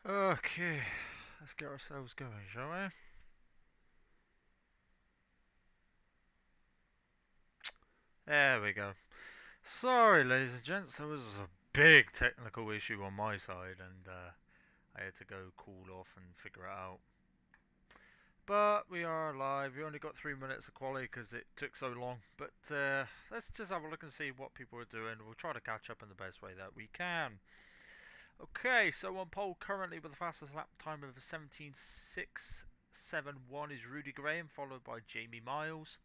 Okay, let's get ourselves going, shall we? There we go. Sorry, ladies and gents, there was a big technical issue on my side, and I had to go cool off and figure it out. But we are live. We only got 3 minutes of quality because it took so long. But let's just have a look and see what people are doing. We'll try to catch up in the best way that we can. Okay, so on pole currently with the fastest lap time of 17.671 is Rudy Graham, followed by Jamie Miles,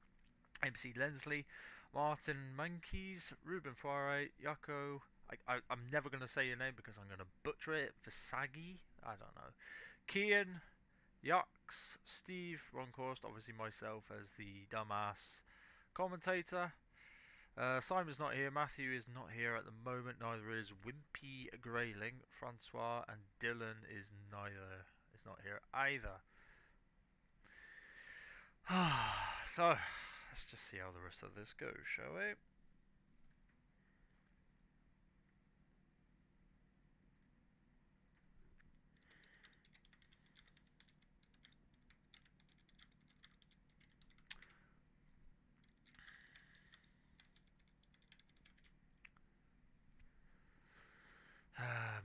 MC Lensley, Martin Mankeys, Ruben Foire, Yako. I'm never going to say your name because I'm going to butcher it. Visagi? I don't know. Kian, Yux, Steve, Ron Corst, obviously myself as the dumbass commentator. Simon's not here. Matthew is not here at the moment. Neither is Wimpy Grayling. Francois and Dylan is not here either. So let's just see how the rest of this goes, shall we?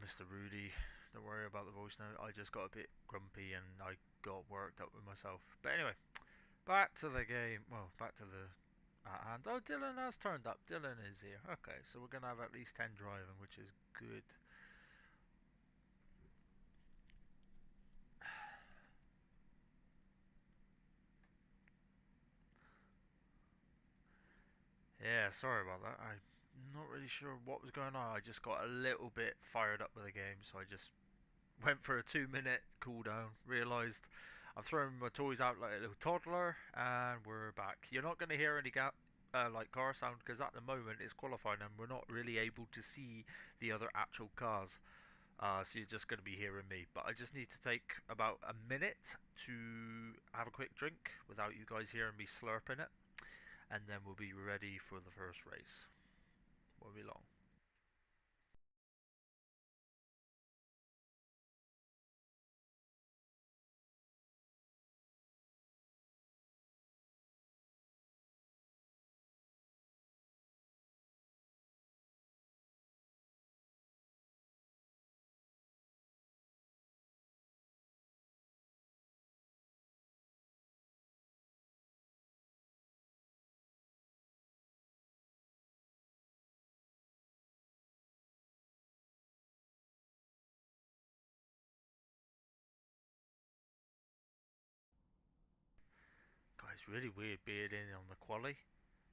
Mr. Rudy, don't worry about the voice note. I just got a bit grumpy and I got worked up with myself. But anyway, back to the game. Well, back to the at hand. Oh, Dylan has turned up. Dylan is here. Okay, so we're gonna have at least 10 driving, which is good. Yeah, sorry about that. I'm not really sure what was going on. I just got a little bit fired up with the game, so I just went for a 2 minute cooldown. Realised I'm throwing my toys out like a little toddler, and we're back. You're not going to hear any like car sound because at the moment it's qualifying and we're not really able to see the other actual cars. So you're just going to be hearing me. But I just need to take about a minute to have a quick drink without you guys hearing me slurping it, and then we'll be ready for the first race. Won't be long. Guys, really weird being in on the quali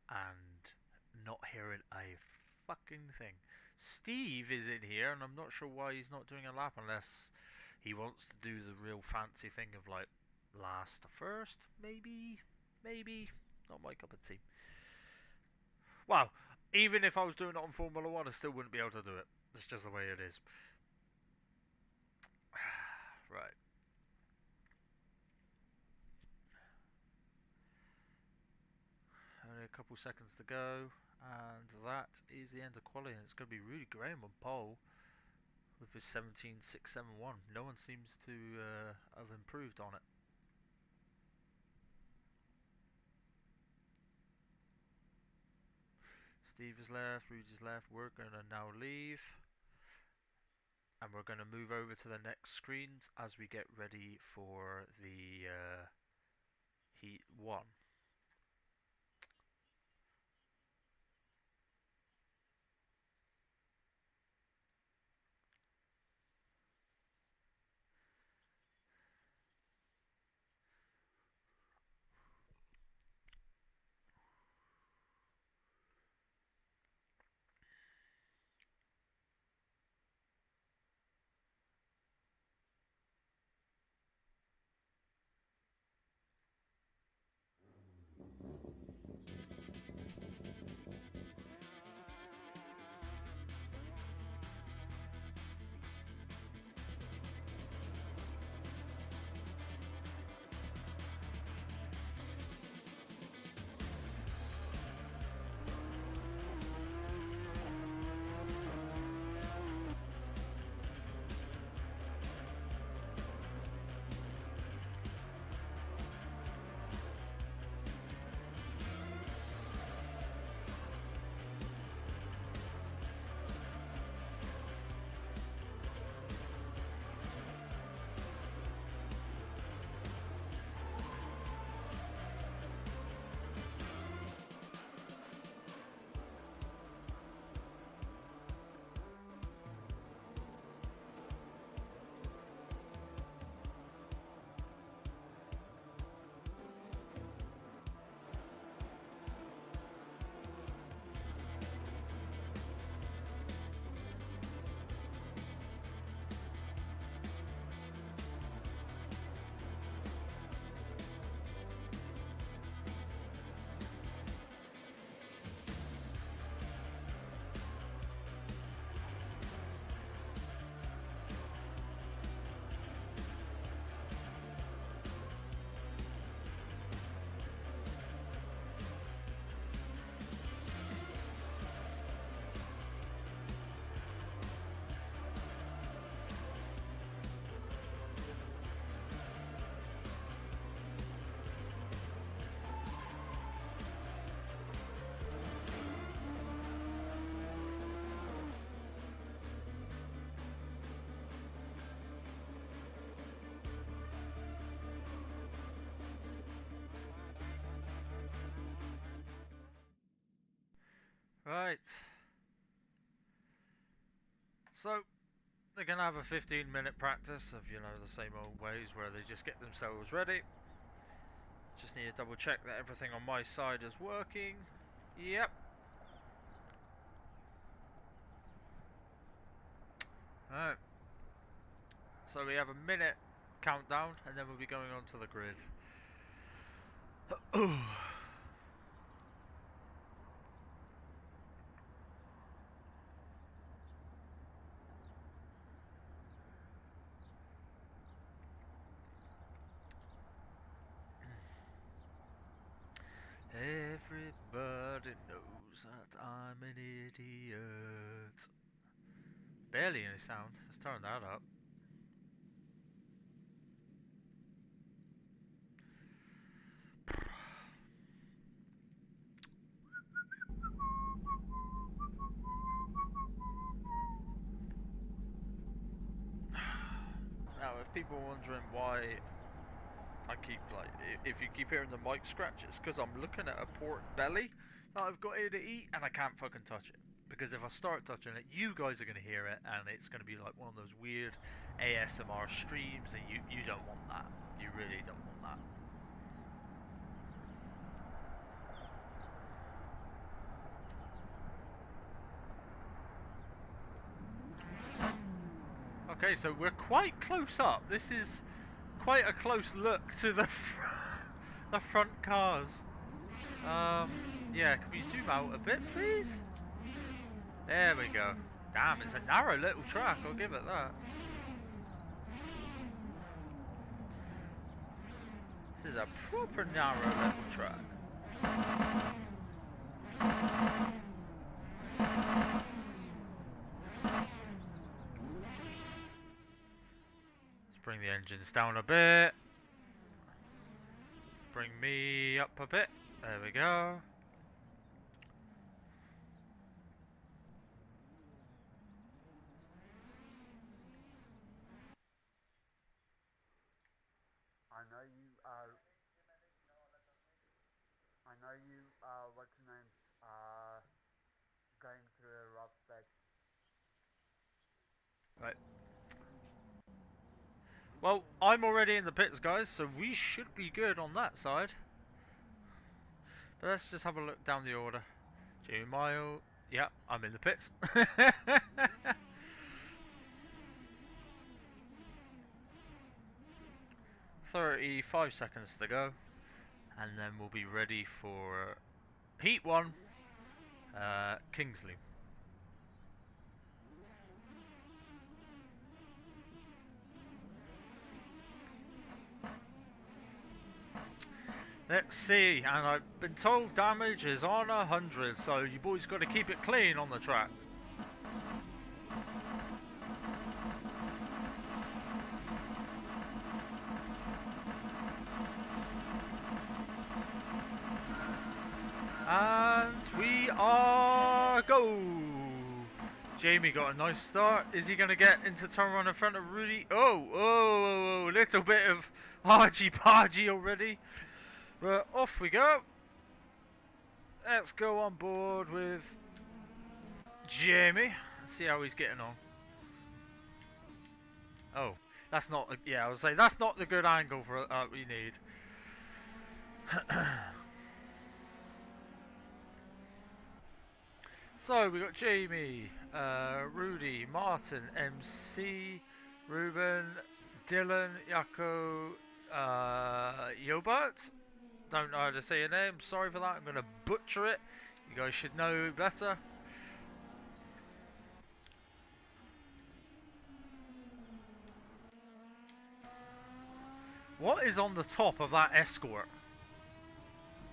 and not hearing a fucking thing. Steve is in here, and I'm not sure why he's not doing a lap unless he wants to do the real fancy thing of like last to first, maybe, maybe. Not my cup of tea. Wow, even if I was doing it on Formula One, I still wouldn't be able to do it. That's just the way it is. Right. Only a couple seconds to go, and that is the end of quality. It's going to be Rudy Graham on pole with his 17.671. No one seems to have improved on it. Steve is left, Rudy's left. We're going to now leave, and we're going to move over to the next screens as we get ready for the Heat 1. Right. So, they're going to have a 15-minute practice of, you know, the same old ways where they just get themselves ready. Just need to double check that everything on my side is working. Yep. Alright. So we have a minute countdown and then we'll be going on to the grid. Everybody knows that I'm an idiot. Barely any sound. Let's turn that up. Now, if people are wondering why I keep, like, if you keep hearing the mic scratch, it's because I'm looking at a pork belly that I've got here to eat and I can't fucking touch it. Because if I start touching it, you guys are going to hear it and it's going to be like one of those weird ASMR streams, and you don't want that. You really don't want that. Okay, so we're quite close up. This is quite a close look to the front cars. Yeah, can we zoom out a bit, please? There we go. Damn, it's a narrow little track, I'll give it that. This is a proper narrow little track. Let's bring the engines down a bit. Bring me up a bit. There we go. I know you, what's your name, going through a rough patch. Right. Well, I'm already in the pits, guys, so we should be good on that side. But let's just have a look down the order. Jamie Mile, yeah, I'm in the pits. 35 seconds to go, and then we'll be ready for Heat 1, Kingsley. Let's see, and I've been told damage is on 100, so you boys got to keep it clean on the track. And we are go! Jamie got a nice start. Is he going to get into turn one in front of Rudy? Oh, little bit of argy-bargy already. But off we go. Let's go on board with Jamie. See how he's getting on. Oh, that's not. Yeah, I was saying that's not the good angle for we need. So we got Jamie, Rudy, Martin, MC, Ruben, Dylan, Yako, Yobert. Don't know how to say your name. Sorry for that. I'm going to butcher it. You guys should know better. What is on the top of that Escort?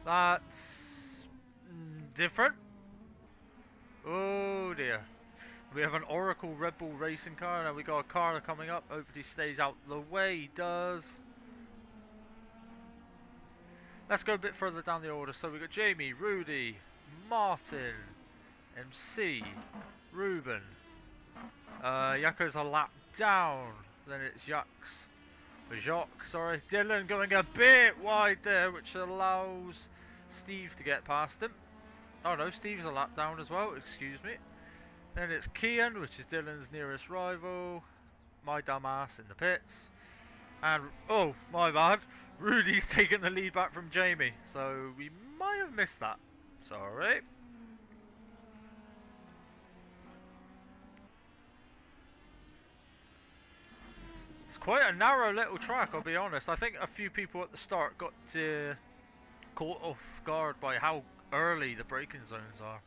That's different. Oh dear. We have an Oracle Red Bull racing car. Now we got a car coming up. Hopefully stays out the way. He does. Let's go a bit further down the order. So we got Jamie, Rudy, Martin, MC, Ruben. Yako's a lap down. Then it's Jacques, sorry. Dylan going a bit wide there, which allows Steve to get past him. Oh no, Steve's a lap down as well, excuse me. Then it's Kian, which is Dylan's nearest rival. My dumb ass in the pits. And, oh, my bad, Rudy's taken the lead back from Jamie. So we might have missed that. Sorry. It's quite a narrow little track, I'll be honest. I think a few people at the start got caught off guard by how early the braking zones are.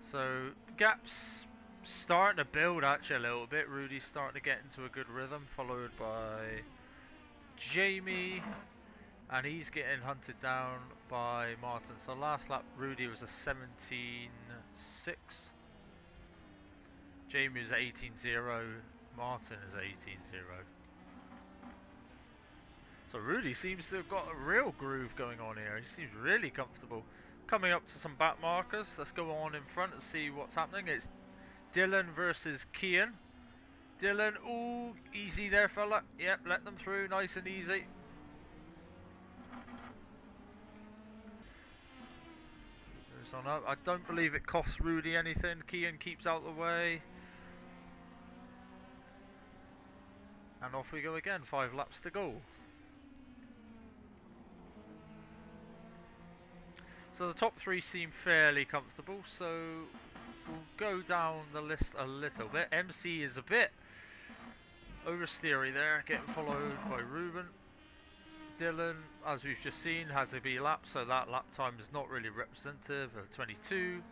So, gaps starting to build actually a little bit. Rudy's starting to get into a good rhythm, followed by Jamie. And he's getting hunted down by Martin. So last lap, Rudy was a 17.6. Jamie is 18.0. Martin is 18.0. So Rudy seems to have got a real groove going on here. He seems really comfortable. Coming up to some back markers. Let's go on in front and see what's happening. It's Dylan versus Kian. Dylan, ooh, easy there, fella. Yep, let them through, nice and easy. Moves on up. I don't believe it costs Rudy anything. Kian keeps out the way. And off we go again, 5 laps to go. So the top 3 seem fairly comfortable, so we'll go down the list a little bit. MC is a bit oversteery there, getting followed by Ruben. Dylan, as we've just seen, had to be lapped, so that lap time is not really representative of 22.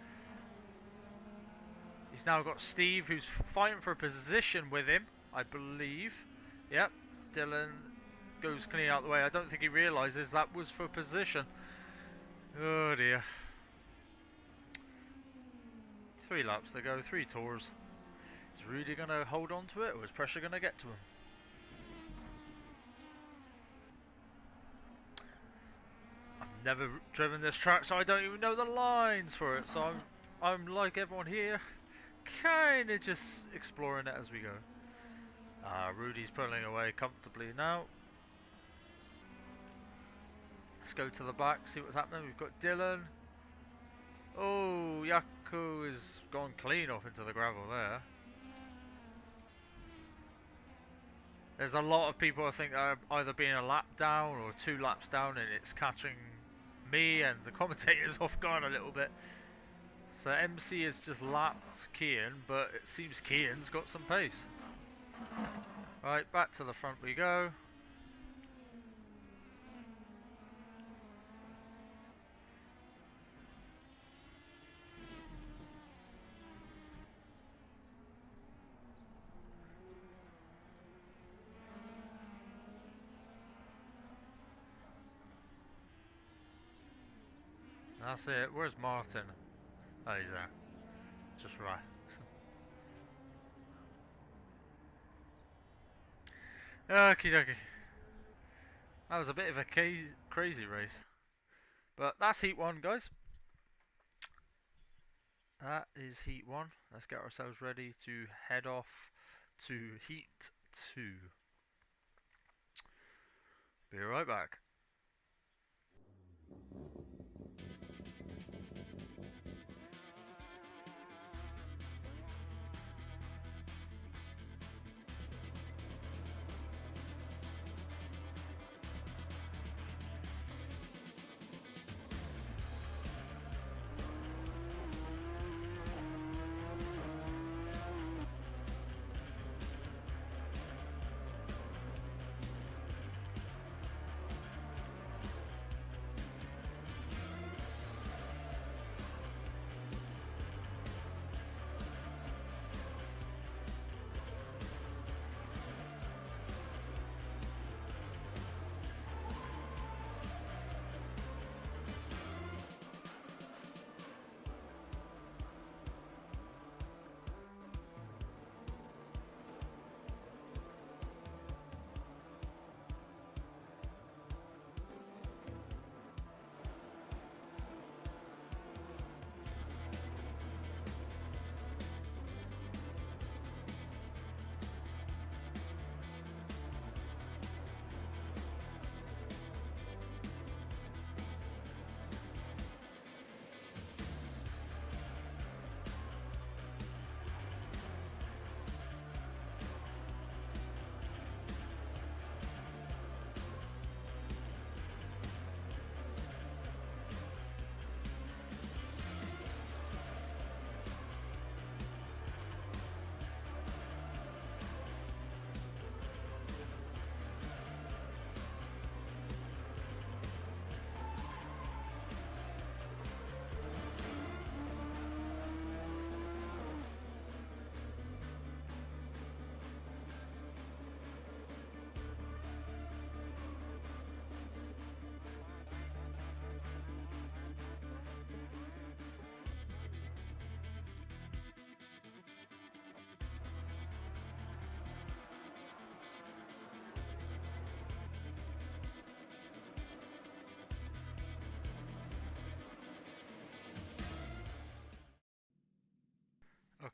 He's now got Steve, who's fighting for a position with him, I believe. Yep, Dylan goes clean out the way. I don't think he realises that was for position. Oh dear. 3 laps to go, 3 tours. Is Rudy going to hold on to it, or is pressure going to get to him? I've never driven this track, so I don't even know the lines for it. So I'm like everyone here, kind of just exploring it as we go. Rudy's pulling away comfortably now. Let's go to the back, see what's happening. We've got Dylan. Oh, Yako has gone clean off into the gravel there. There's a lot of people I think are either being a lap down or 2 laps down, and it's catching me and the commentators off guard a little bit. So MC has just lapped Kian, but it seems Kian's got some pace. Right, back to the front we go. That's it. Where's Martin? Oh, he's there. Just right. Okie dokie. That was a bit of a crazy race. But that's heat 1, guys. That is heat 1. Let's get ourselves ready to head off to heat 2. Be right back.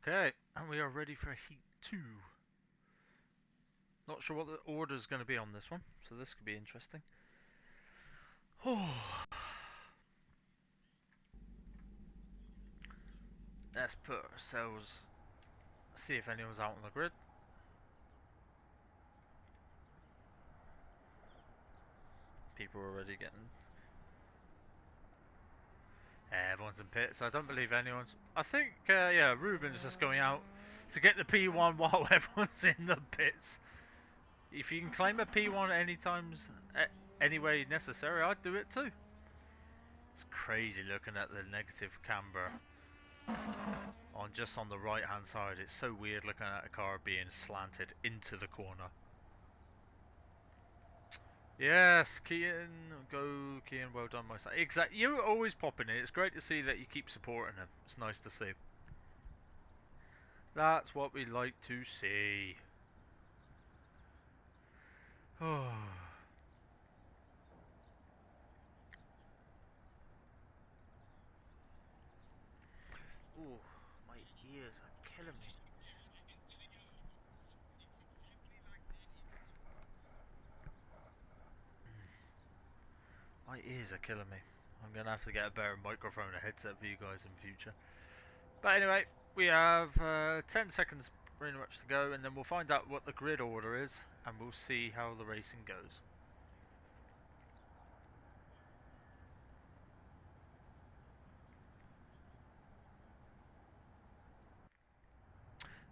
Okay, and we are ready for Heat 2. Not sure what the order is going to be on this one, so this could be interesting. Let's put ourselves, see if anyone's out on the grid. People are already getting... everyone's in pits. I don't believe anyone's... I think, yeah, Ruben's just going out to get the P1 while everyone's in the pits. If you can claim a P1 any way necessary, I'd do it too. It's crazy looking at the negative camber just on the right hand side. It's so weird looking at a car being slanted into the corner. Yes, Kian, go Kian, well done my son. Exactly, you're always popping in. It's great to see that you keep supporting him. It's nice to see. That's what we like to see. Oh. Ooh, my ears are killing me. My ears are killing me. I'm going to have to get a better microphone and headset for you guys in future. But anyway, we have 10 seconds pretty much to go, and then we'll find out what the grid order is, and we'll see how the racing goes.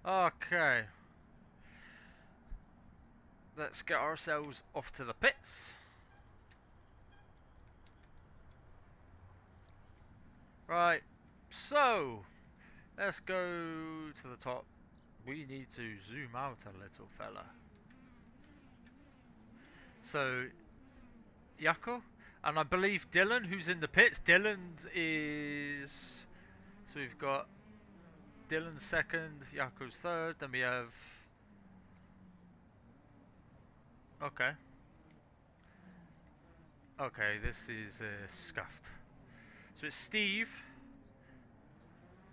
Okay. Let's get ourselves off to the pits. Right, so let's go to the top. We need to zoom out a little fella. So, Yako, and I believe Dylan, who's in the pits. Dylan is... so we've got Dylan second, Yako's third, then we have... okay. Okay, this is scuffed. So it's Steve,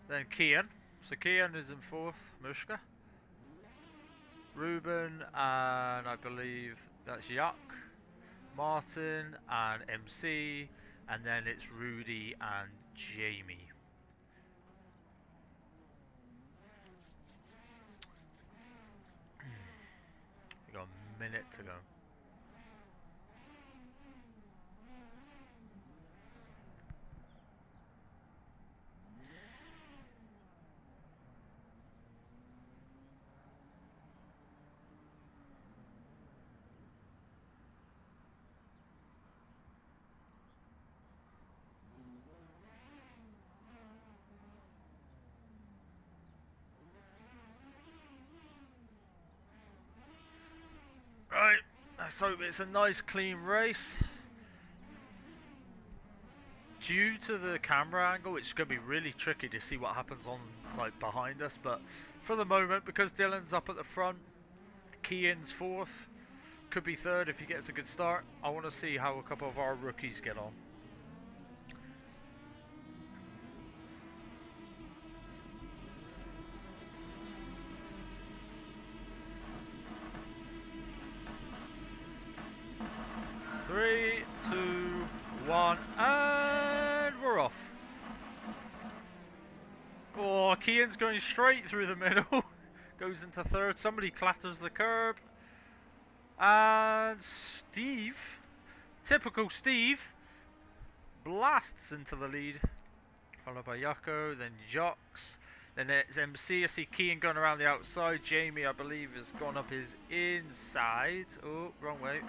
then Kian. So Kian is in fourth, Mushka. Ruben, and I believe that's Yuck. Martin and MC, and then it's Rudy and Jamie. We got a minute to go. Right, let's hope it's a nice clean race. Due to the camera angle, it's going to be really tricky to see what happens on behind us, but for the moment, because Dylan's up at the front, Kian's fourth, could be third if he gets a good start. I want to see how a couple of our rookies get on. Three, two, one, and we're off. Oh, Kian's going straight through the middle. Goes into third. Somebody clatters the curb. And Steve, typical Steve, blasts into the lead. Followed by Yako, then Jox. Then it's MC. I see Kian going around the outside. Jamie, I believe, has gone up his inside. Oh, wrong way.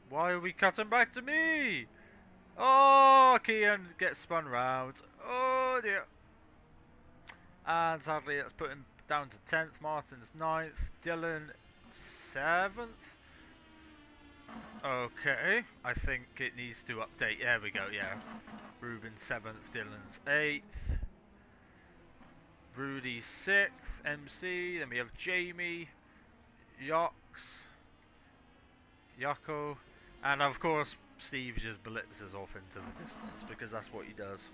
Why are we cutting back to me? Oh, Kian gets spun round. Oh dear. And sadly, that's put him down to 10th. Martin's 9th. Dylan 7th. Okay, I think it needs to update. There we go, yeah. Ruben 7th, Dylan's 8th. Rudy 6th, MC. Then we have Jamie, Yox, Yako. And of course, Steve just blitzes off into the distance because that's what he does.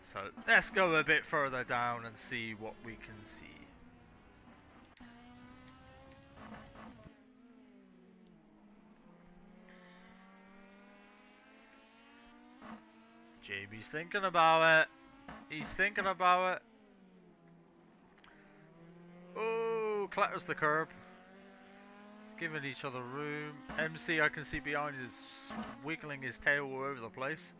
So let's go a bit further down and see what we can see. Jamie's thinking about it. He's thinking about it. Oh, clatters the curb. Giving each other room. MC, I can see behind, is wiggling his tail all over the place.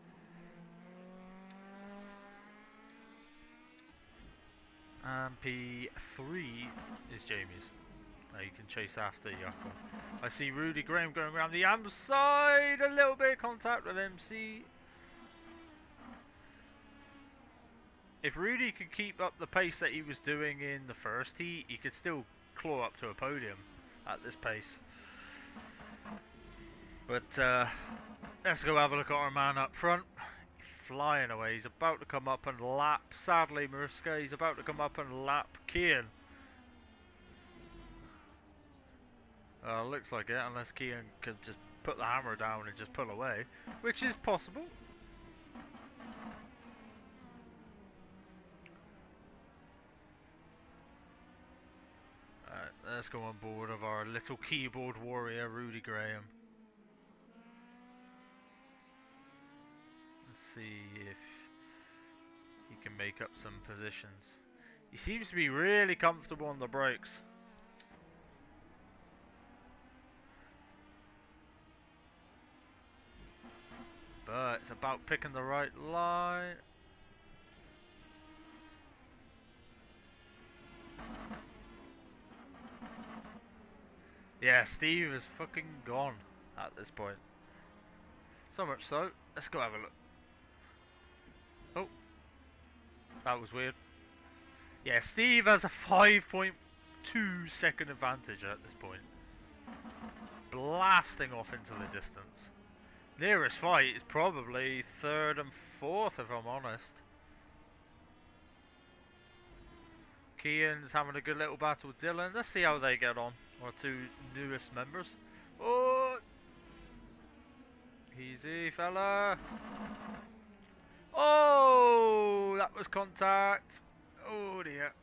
And P3 is Jamie's. Now you can chase after Jakob. I see Rudy Graham going around the AM side. A little bit of contact with MC. If Rudy could keep up the pace that he was doing in the first heat, he could still claw up to a podium at this pace. But let's go have a look at our man up front. Flying away. He's about to come up and lap. Sadly, Mariska, he's about to come up and lap Kian. Looks like it, unless Kian can just put the hammer down and just pull away, which is possible. Let's go on board of our little keyboard warrior, Rudy Graham. Let's see if he can make up some positions. He seems to be really comfortable on the brakes. But it's about picking the right line. Yeah, Steve is fucking gone at this point. So much so, let's go have a look. Oh, that was weird. Yeah, Steve has a 5.2 second advantage at this point. Blasting off into the distance. Nearest fight is probably 3rd and 4th, if I'm honest. Kian's having a good little battle with Dylan. Let's see how they get on. Our two newest members. Oh! Easy, fella. Oh! That was contact. Oh dear.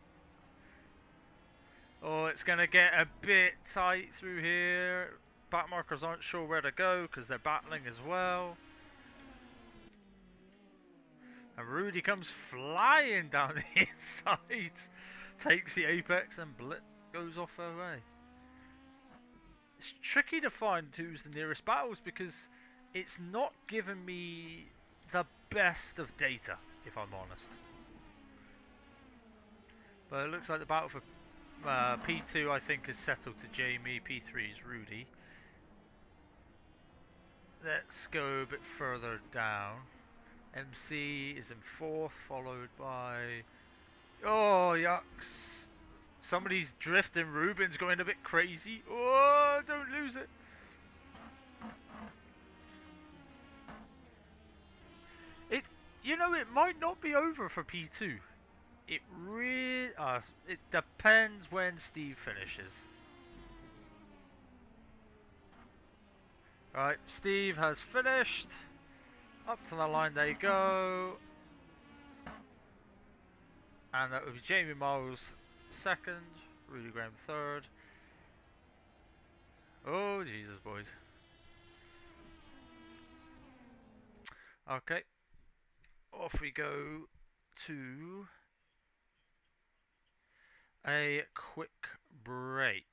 Oh, it's going to get a bit tight through here. Back markers aren't sure where to go because they're battling as well. And Rudy comes flying down the inside. Takes the apex and blip goes off her way. It's tricky to find who's the nearest battles because it's not giving me the best of data, if I'm honest. But it looks like the battle for P2 I think is settled to Jamie, P3 is Rudy. Let's go a bit further down. MC is in 4th, followed by... Oh, yucks. Somebody's drifting. Ruben's going a bit crazy. Oh, don't lose it. You know, it might not be over for P2. It it depends when Steve finishes. Right, Steve has finished. Up to the line they go. And that would be Jamie Miles 2nd, Rudy Graham 3rd. Oh, Jesus, boys. Okay. Off we go to a quick break.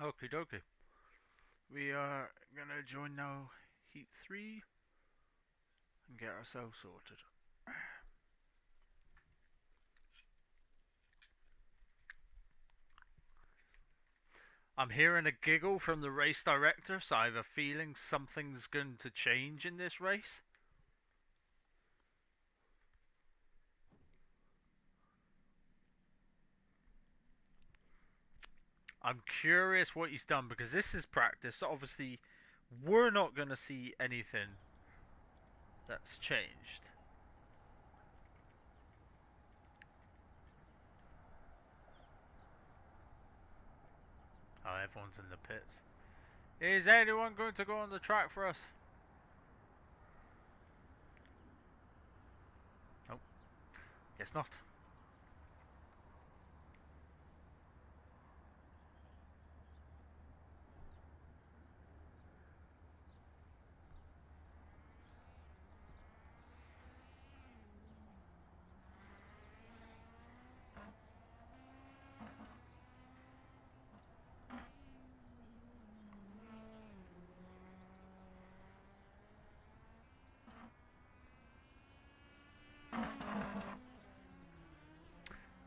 Okie dokie. We are gonna join now Heat 3 and get ourselves sorted. I'm hearing a giggle from the race director, so I have a feeling something's going to change in this race. I'm curious what he's done because this is practice. So obviously, we're not going to see anything that's changed. Oh, everyone's in the pits. Is anyone going to go on the track for us? Nope. Guess not.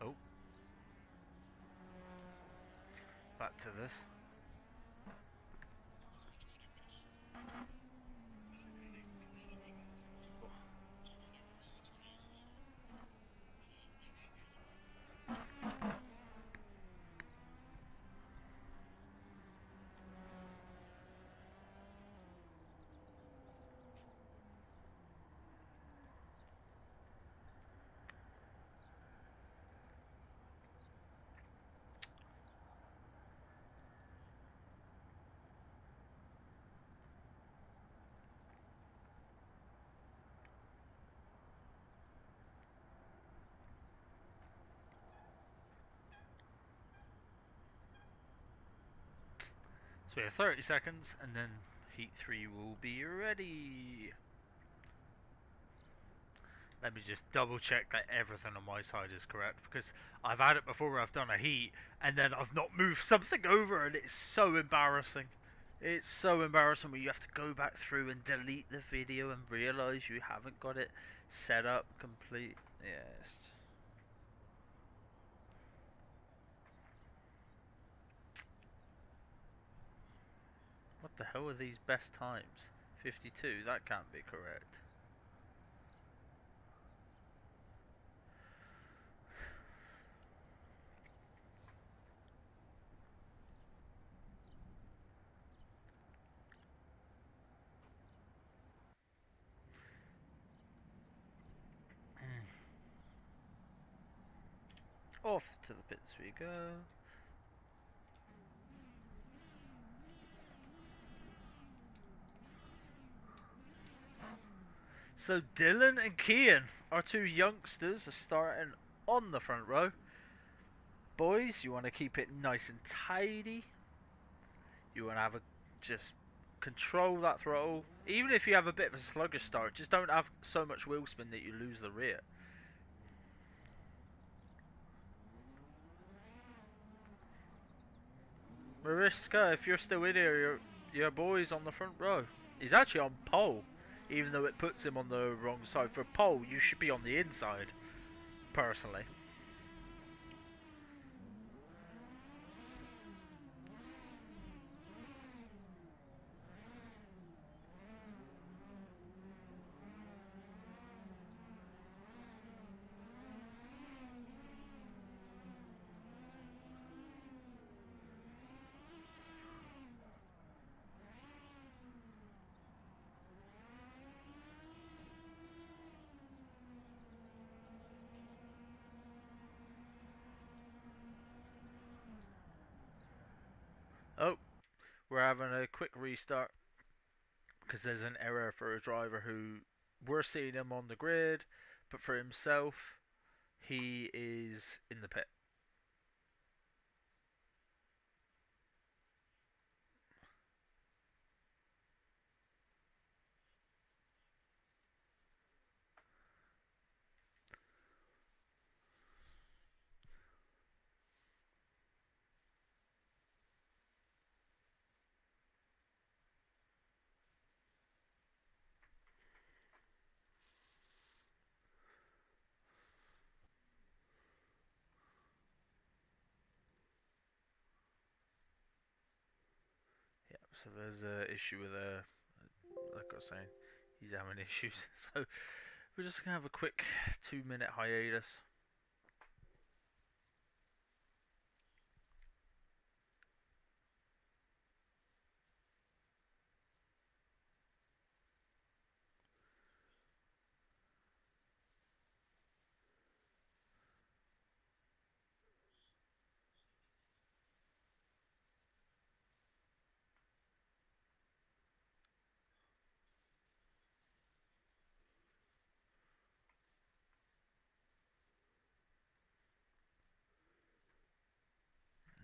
Oh. Back to this. So we have 30 seconds and then Heat 3 will be ready. Let me just double check that everything on my side is correct, because I've had it before where I've done a heat and then I've not moved something over and it's so embarrassing. It's so embarrassing when you have to go back through and delete the video and realise you haven't got it set up complete. Yes. What the hell are these best times? 52, that can't be correct. Off to the pits we go. So Dylan and Kian, our two youngsters, are starting on the front row. Boys, you want to keep it nice and tidy. You want to have a just control that throttle. Even if you have a bit of a sluggish start, just don't have so much wheel spin that you lose the rear. Mariska, if you're still in here, your boy's on the front row. He's actually on pole, even though it puts him on the wrong side. For pole, you should be on the inside, personally. Oh, we're having a quick restart because there's an error for a driver who we're seeing him on the grid, but for himself, he is in the pit. So there's a issue with like I was saying, he's having issues. So we're just gonna have a quick 2 minute hiatus.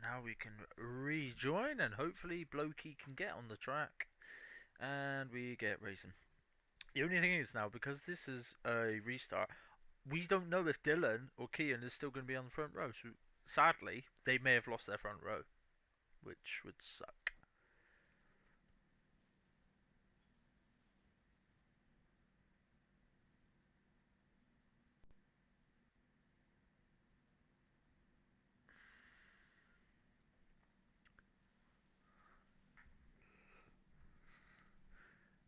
Now we can rejoin and hopefully Blokey can get on the track and we get racing. The only thing is now, because this is a restart, we don't know if Dylan or Kian is still going to be on the front row. So sadly, they may have lost their front row, which would suck.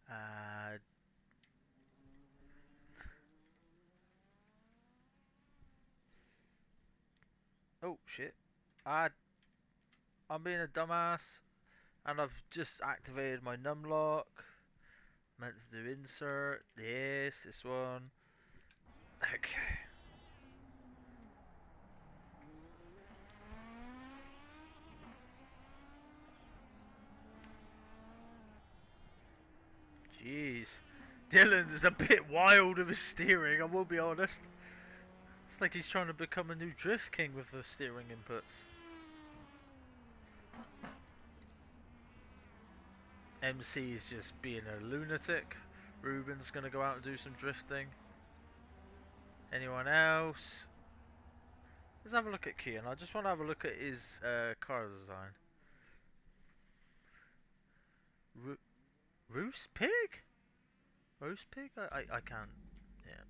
Uh, oh shit. I'm being a dumbass and I've just activated my numlock. Meant to do insert. This one. Okay. Jeez. Dylan's a bit wild with his steering, I will be honest. It's like he's trying to become a new Drift King with the steering inputs. MC is just being a lunatic. Ruben's gonna go out and do some drifting. Anyone else? Let's have a look at Kian. I just want to have a look at his car design. Roast pig? Roast pig? I can't. Yeah.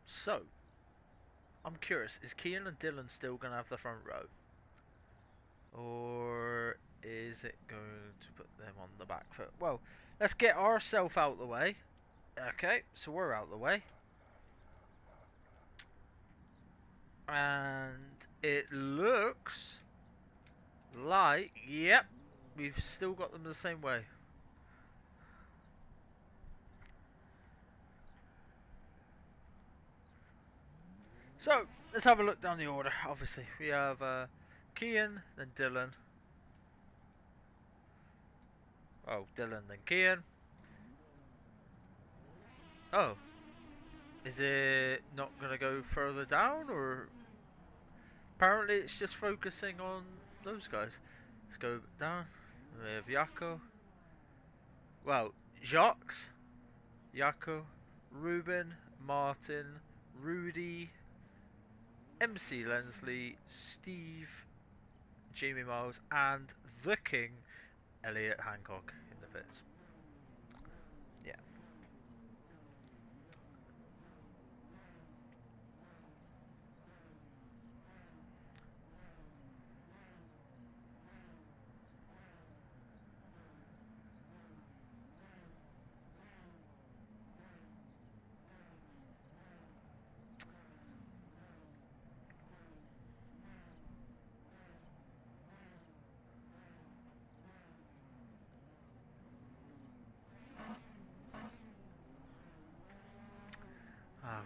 So, I'm curious, is Kian and Dylan still going to have the front row? Or is it going to put them on the back foot? Well, let's get ourselves out of the way. Okay, so we're out of the way. And it looks like, yep, we've still got them the same way. So, let's have a look down the order. Obviously, we have Kian, then Dylan. Oh, Dylan, then Kian. Oh. Is it not going to go further down, or... Apparently it's just focusing on those guys. Let's go down. We have Yako. Well, Jacques, Yako, Ruben, Martin, Rudy, MC Lensley, Steve, Jamie Miles, and the King, Elliot Hancock in the pits. Yeah.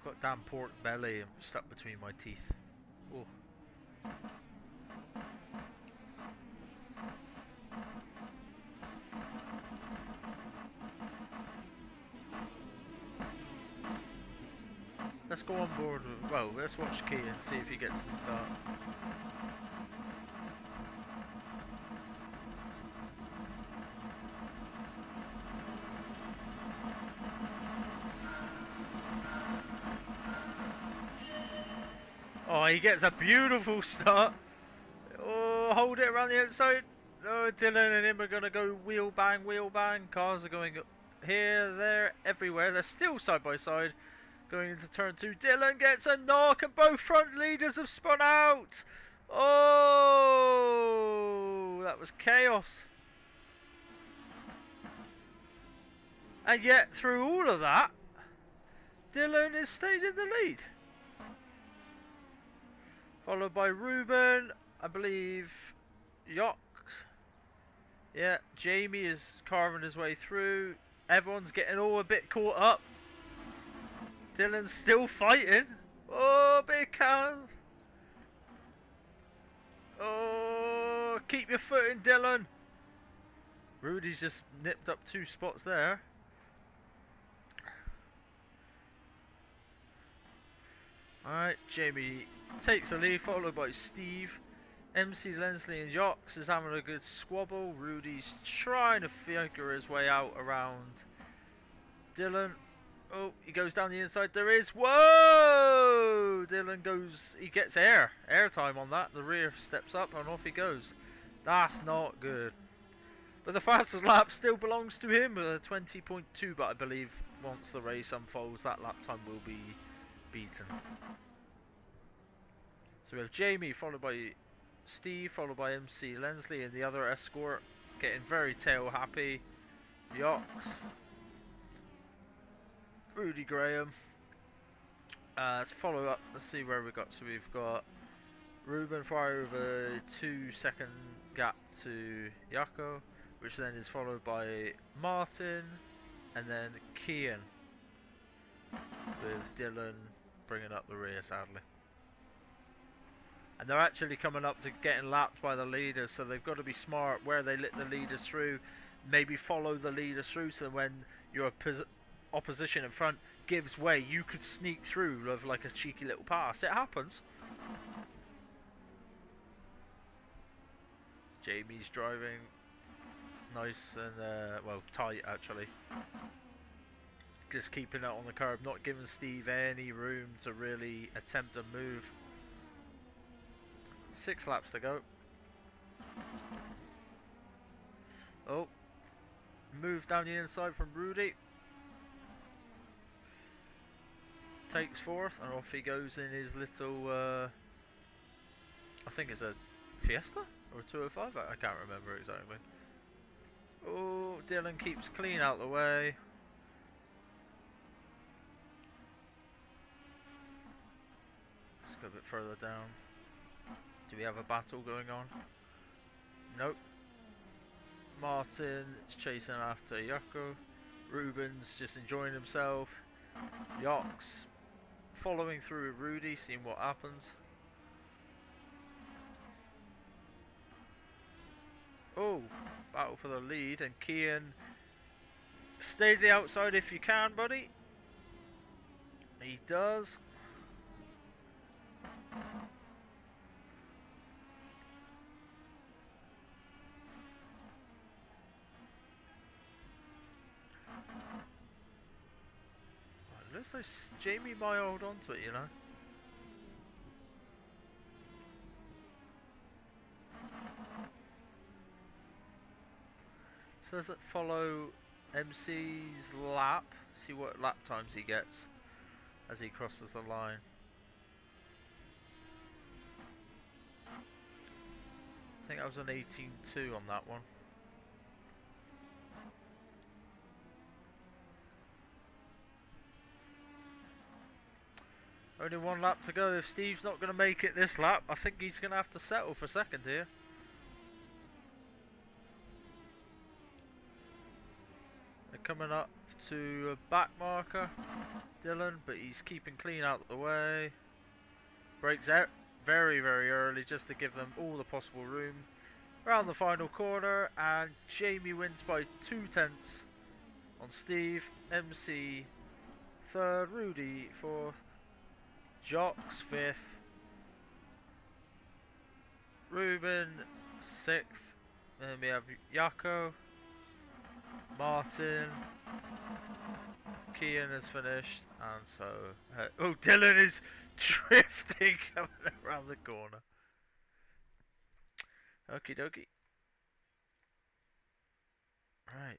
got damn pork belly stuck between my teeth. Oh. Let's go on board with, well, let's watch Key and see if he gets the start. Oh, he gets a beautiful start. Oh, hold it around the outside. Oh, Dylan and him are going to go wheel bang, wheel bang. Cars are going here, there, everywhere. They're still side by side. Going into turn 2. Dylan gets a knock and both front leaders have spun out. Oh, that was chaos. And yet, through all of that, Dylan is stayed in the lead. Followed by Ruben, I believe, Yox. Yeah, Jamie is carving his way through. Everyone's getting all a bit caught up. Dylan's still fighting. Oh, big can. Oh, keep your foot in, Dylan. Rudy's just nipped up 2 spots there. Alright, Jamie takes the lead, followed by Steve. MC Lensley and Yox is having a good squabble. Rudy's trying to figure his way out around Dylan. Oh, he goes down the inside. There is. Whoa! Dylan goes. He gets air time on that. The rear steps up and off he goes. That's not good. But the fastest lap still belongs to him with a 20.2. But I believe once the race unfolds, that lap time will be beaten. So we have Jamie followed by Steve, followed by MC Lensley and the other escort getting very tail happy. Yox. Rudy Graham. Let's follow up. Let's see where we got. So we've got Ruben fire over a 2-second gap to Yako, which then is followed by Martin and then Kian, with Dylan bringing up the rear, sadly. And they're actually coming up to getting lapped by the leaders, so they've got to be smart where they let the leaders through. Maybe follow the leaders through, so when your opposition in front gives way, you could sneak through with like a cheeky little pass. It happens. Jamie's driving nice and well, tight actually. Just keeping it on the curb, not giving Steve any room to really attempt a move. 6 laps to go. Oh, move down the inside from Rudy. Takes 4th and off he goes in his little, I think it's a Fiesta or a 205, I can't remember exactly. Oh, Dylan keeps clean out the way. Let's go a bit further down. Do we have a battle going on? Nope. Martin is chasing after Yako. Ruben's just enjoying himself. Yox following through with Rudy, seeing what happens. Oh, battle for the lead, and Kian, stay to the outside if you can, buddy. He does. Looks like Jamie might hold on to it, you know. So does it follow MC's lap? See what lap times he gets as he crosses the line. I think I was an 18.2 on that one. Only 1 lap to go. If Steve's not going to make it this lap, I think he's going to have to settle for second here. The coming up to a back marker, Dylan, but he's keeping clean out of the way. Breaks out very, very early just to give them all the possible room. Around the final corner, and Jamie wins by 2/10 on Steve. MC third, Rudy fourth, Jocks fifth, Ruben sixth, then we have Yako, Martin, Kian has finished, and so oh, Dylan is drifting coming around the corner. Okie dokie. Right.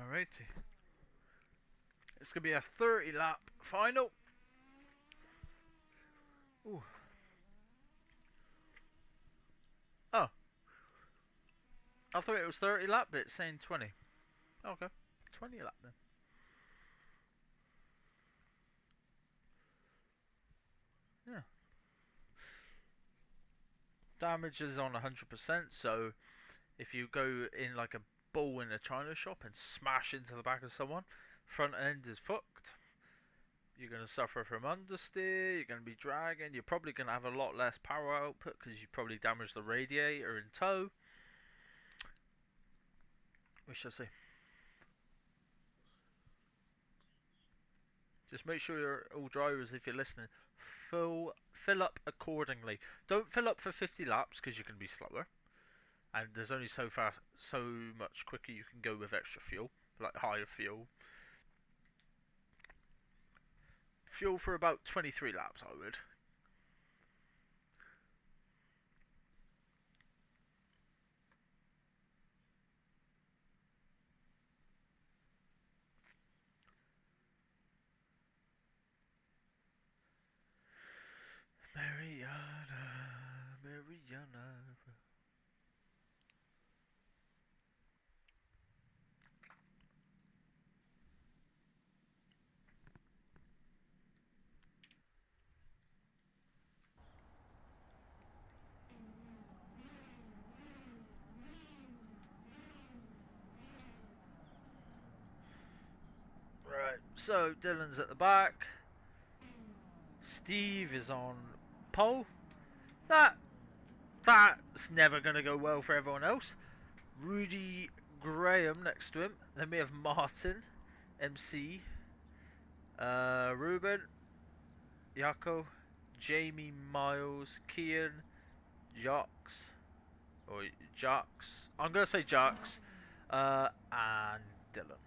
Alrighty. It's going to be a 30 lap final. Ooh. Oh. I thought it was 30 lap, but it's saying 20. Okay. 20 lap then. Yeah. Damage is on 100%, so if you go in like a bull in a china shop and smash into the back of someone, front end is fucked. You're going to suffer from understeer, you're going to be dragging, you're probably going to have a lot less power output because you probably damaged the radiator in tow. We shall see. Just make sure you're all drivers, if you're listening, fill up accordingly. Don't fill up for 50 laps because you're going to be slower. And there's only so much quicker you can go with extra fuel, like higher fuel. Fuel for about 23 laps, I would. Mariana. Right, so Dylan's at the back. Steve is on pole. That's never going to go well for everyone else. Rudy Graham next to him. Then we have Martin, MC, Ruben, Yako, Jamie, Miles, Kian, Jocks, or Jocks. I'm going to say Jocks, and Dylan.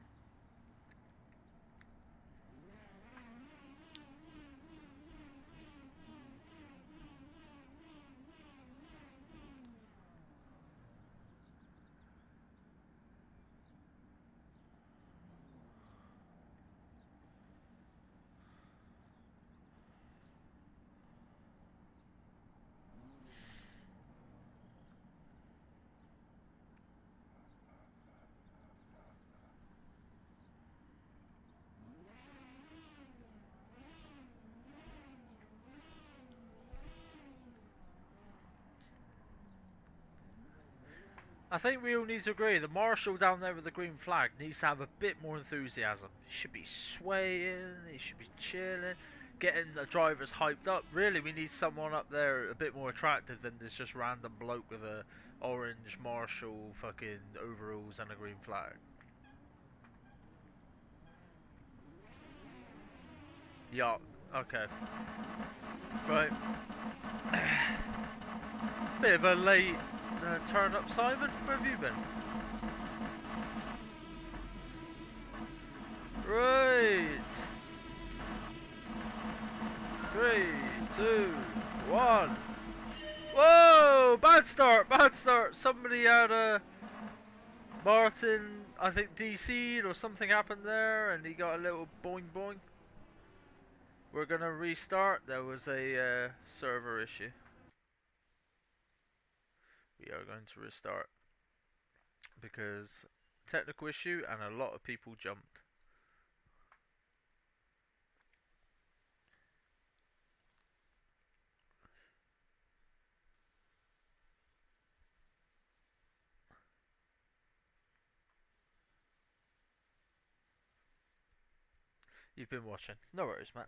I think we all need to agree, the marshal down there with the green flag needs to have a bit more enthusiasm. He should be swaying, he should be chilling, getting the drivers hyped up. Really, we need someone up there a bit more attractive than this just random bloke with a orange marshal fucking overalls and a green flag. Yeah, okay. Right. Bit of a late turn up, Simon. Where have you been? Right. 3, 2, 1. Whoa! Bad start, bad start. Somebody had a Martin, I think DC'd or something happened there, and he got a little boing boing. We're gonna restart. There was a server issue. We are going to restart because technical issue and a lot of people jumped. You've been watching. No worries, Matt.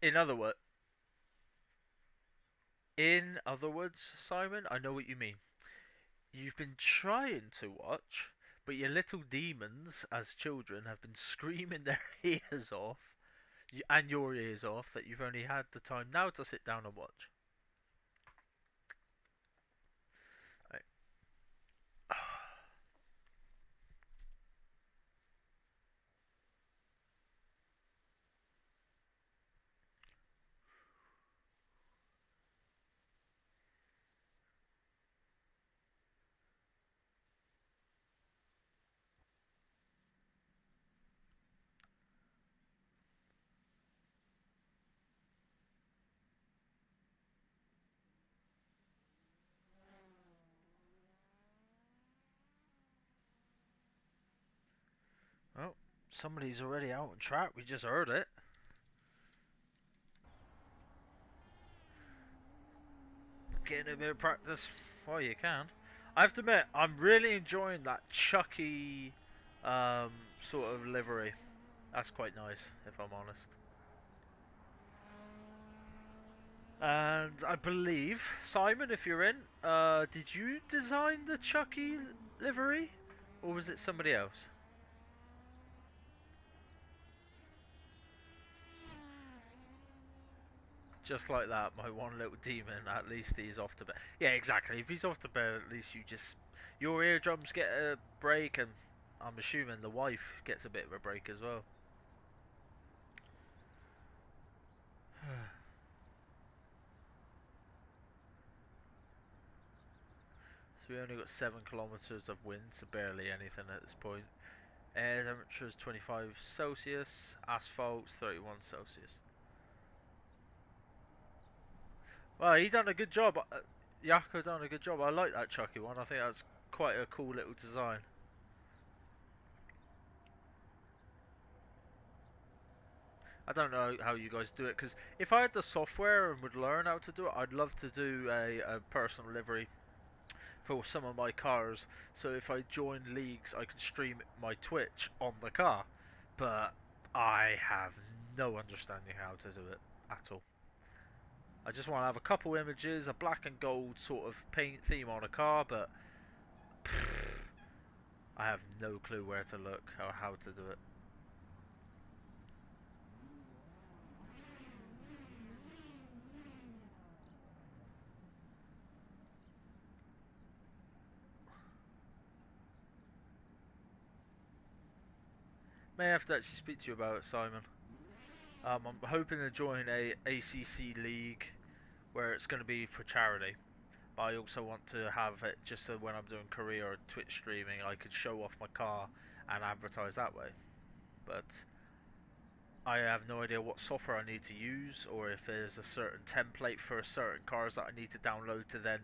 In other words, Simon, I know what you mean. You've been trying to watch, but your little demons, as children, have been screaming their ears off, and your ears off, that you've only had the time now to sit down and watch. Right. Somebody's already out on track. We just heard it. Getting a bit of practice while you can. I have to admit, I'm really enjoying that Chucky sort of livery. That's quite nice, if I'm honest. And I believe, Simon, if you're in, did you design the Chucky livery? Or was it somebody else? Just like that, my one little demon, at least he's off to bed. Yeah, exactly. If he's off to bed, at least your eardrums get a break, and I'm assuming the wife gets a bit of a break as well. So we only got 7 kilometers of wind, so barely anything at this point. Air temperature is 25 Celsius, asphalt's 31 Celsius. Well, he done a good job. Yako done a good job. I like that Chucky one. I think that's quite a cool little design. I don't know how you guys do it, because if I had the software and would learn how to do it, I'd love to do a personal livery for some of my cars. So if I join leagues, I can stream my Twitch on the car. But I have no understanding how to do it at all. I just want to have a couple images, a black and gold sort of paint theme on a car, but I have no clue where to look or how to do it. May have to actually speak to you about it, Simon. I'm hoping to join a ACC league where it's going to be for charity. But I also want to have it just so when I'm doing career or Twitch streaming, I could show off my car and advertise that way. But I have no idea what software I need to use, or if there's a certain template for certain cars that I need to download to then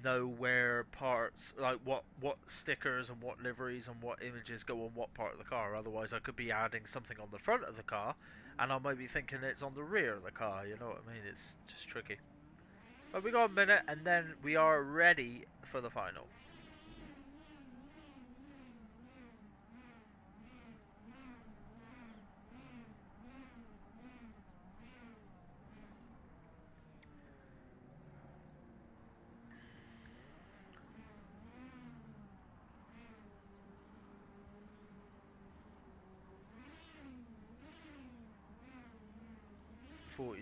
know where parts, like what stickers and what liveries and what images go on what part of the car. Otherwise I could be adding something on the front of the car and I might be thinking it's on the rear of the car, you know what I mean? It's just tricky. But we got a minute and then we are ready for the final.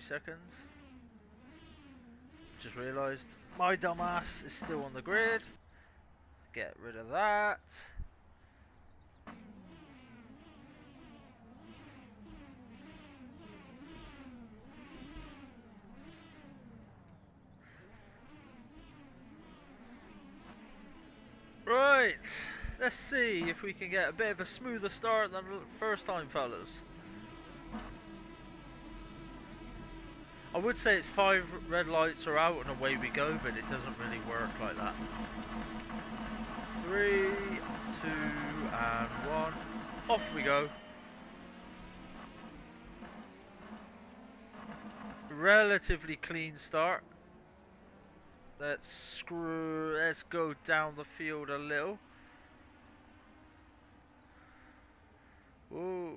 Seconds. Just realised my dumbass is still on the grid. Get rid of that. Right, let's see if we can get a bit of a smoother start than the first time, fellas. I would say it's 5 red lights are out and away we go, but it doesn't really work like that. 3, 2, and 1. Off we go. Relatively clean start. Let's go down the field a little. Ooh.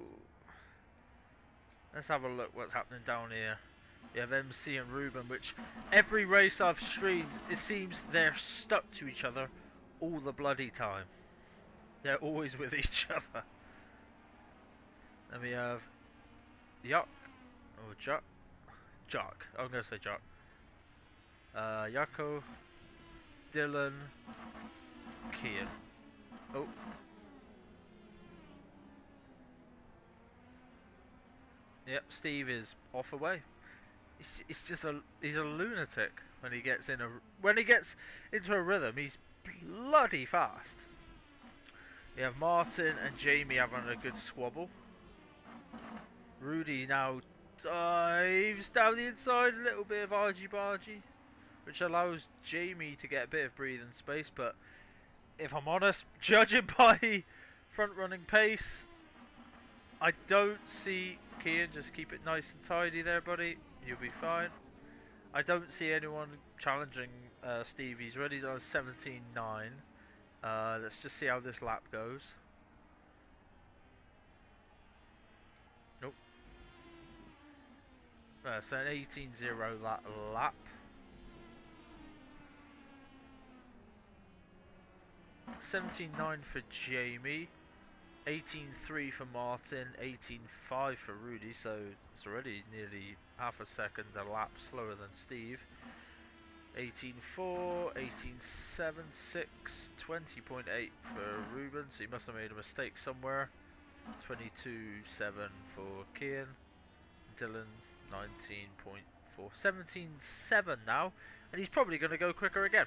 Let's have a look what's happening down here. You have MC and Ruben, which every race I've streamed, it seems they're stuck to each other all the bloody time. They're always with each other. Then we have Yuck, or Jock. I'm going to say Jock. Yako, Dylan, Kian. Oh. Yep, Steve is off away. He's just he's a lunatic when he gets into a rhythm. He's bloody fast. You have Martin and Jamie having a good squabble. Rudy now dives down the inside, a little bit of argy-bargy, which allows Jamie to get a bit of breathing space. But if I'm honest, judging by front running pace, I don't see Kian. Just keep it nice and tidy there, buddy. You'll be fine. I don't see anyone challenging Steve. He's already done 17.9. Let's just see how this lap goes. Nope. So an 18.0 lap. 17.9 for Jamie. 18.3 for Martin, 18.5 for Rudy, so it's already nearly half a second a lap slower than Steve. 18.4, 18.7.6, 20.8 for Ruben, so he must have made a mistake somewhere. 22.7 for Kian. Dylan, 19.4. 17.7 now, and he's probably going to go quicker again.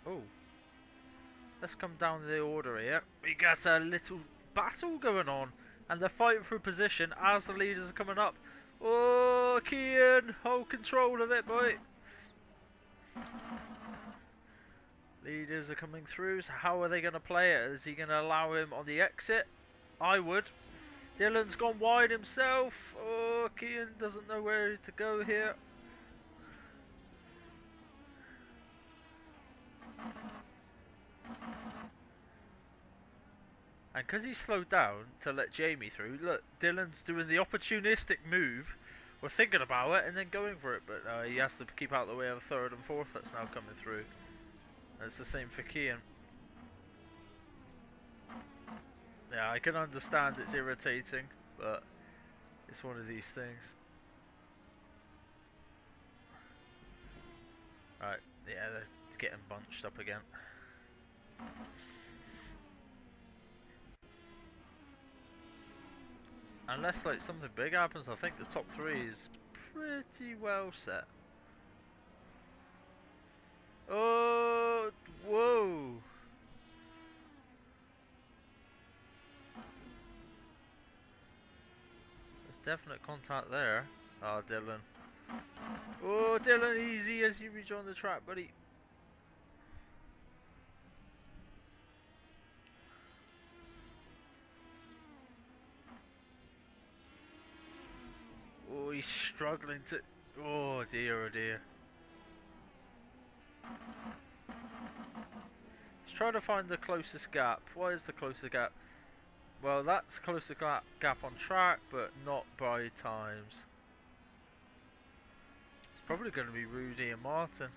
Oh, let's come down the order here. We got a little battle going on, and they're fighting for position as the leaders are coming up. Oh, Kian, hold control of it, boy. Leaders are coming through, so how are they going to play it? Is he going to allow him on the exit? I would. Dylan's gone wide himself. Oh, Kian doesn't know where to go here. And because he slowed down to let Jamie through, look, Dylan's doing the opportunistic move, or thinking about it, and then going for it. But he has to keep out of the way of third and fourth that's now coming through. And it's the same for Kian. Yeah, I can understand it's irritating, but it's one of these things. Right, yeah, they're getting bunched up again. Unless like something big happens, I think the top three is pretty well set. Oh, whoa! There's definite contact there. Oh, Dylan. Oh, Dylan, easy as you rejoin the track, buddy. Oh, he's struggling to... Oh dear, oh dear. Let's try to find the closest gap. What is the closest gap? Well, that's closest gap on track, but not by times. It's probably going to be Rudy and Martin.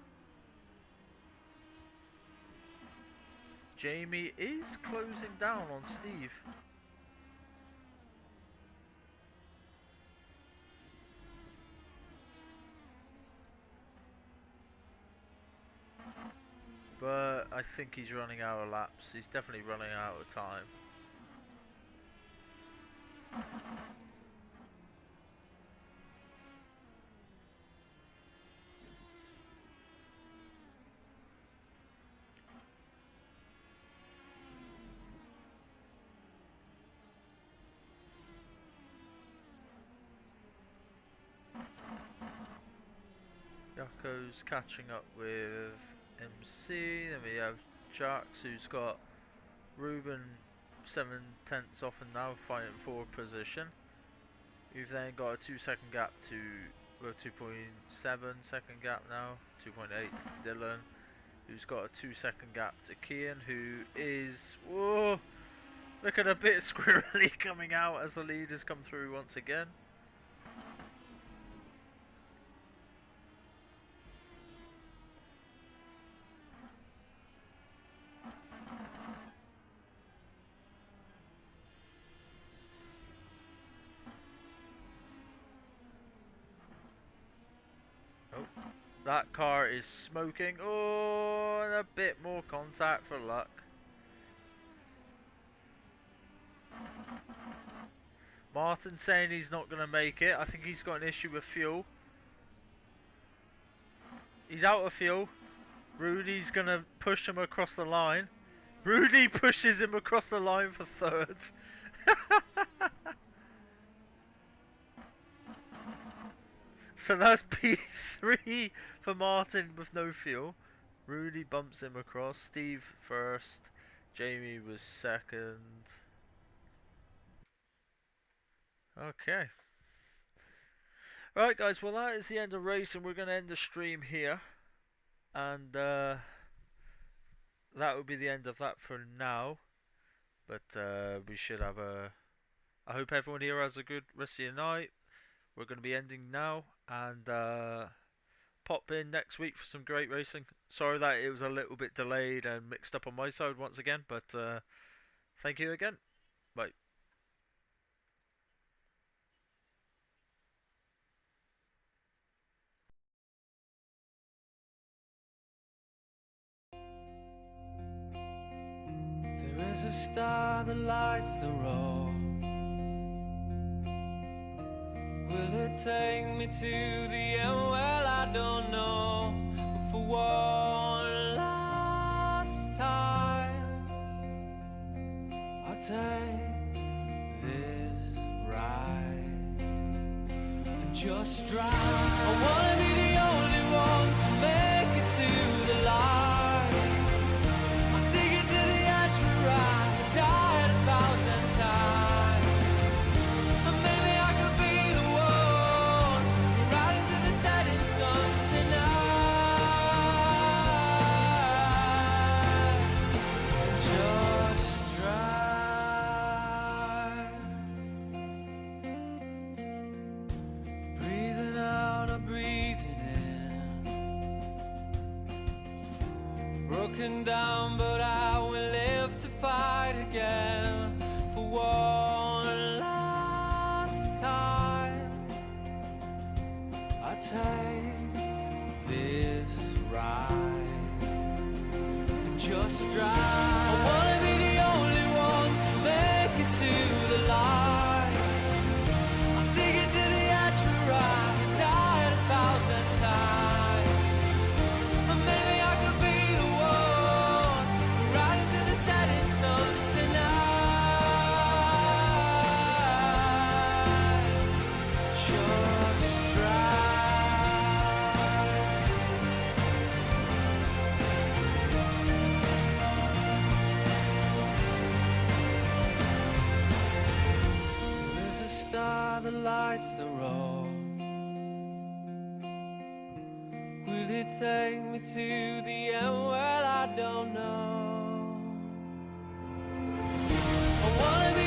Jamie is closing down on Steve. But I think he's running out of laps. He's definitely running out of time. Yako's catching up with MC. Then we have Jax, who's got Ruben 7/10 off and now fighting for position. We've then got a 2-second gap to, well, 2.7 second gap now, 2.8 to Dylan, who's got a 2-second gap to Kian, who is, whoa, looking a bit squirrely coming out as the leaders come through once again. That car is smoking. Oh, and a bit more contact for luck. Martin saying he's not going to make it. I think he's got an issue with fuel. He's out of fuel. Rudy's going to push him across the line. Rudy pushes him across the line for third. So that's P3 for Martin with no fuel. Rudy bumps him across. Steve first. Jamie was second. Okay. Right, guys. Well, that is the end of racing. We're going to end the stream here. And that will be the end of that for now. But we should have a... I hope everyone here has a good rest of your night. We're going to be ending now. And pop in next week for some great racing. Sorry that it was a little bit delayed and mixed up on my side once again. But thank you again. Bye. There is a star that lights the road. Will it take me to the end? Well, I don't know. But for one last time, I'll take this ride and just drive. I wanna be the only one to make it to the light. I'll take it to the edge and ride. I died 1,000 times. And maybe I could be the one riding to the setting sun tonight. Just drive. Breathing out or breathing in. Broken down, but I will live to fight again. For one last time, I take this ride and just drive. I wanna be the only one to make it to the light. I'll take it to the edge and ride. I died 1,000 times. And maybe I could be the one riding to the setting sun tonight. Just drive. There is a star that lights the road. Will it take me to the end? Well, I don't know. I wanna be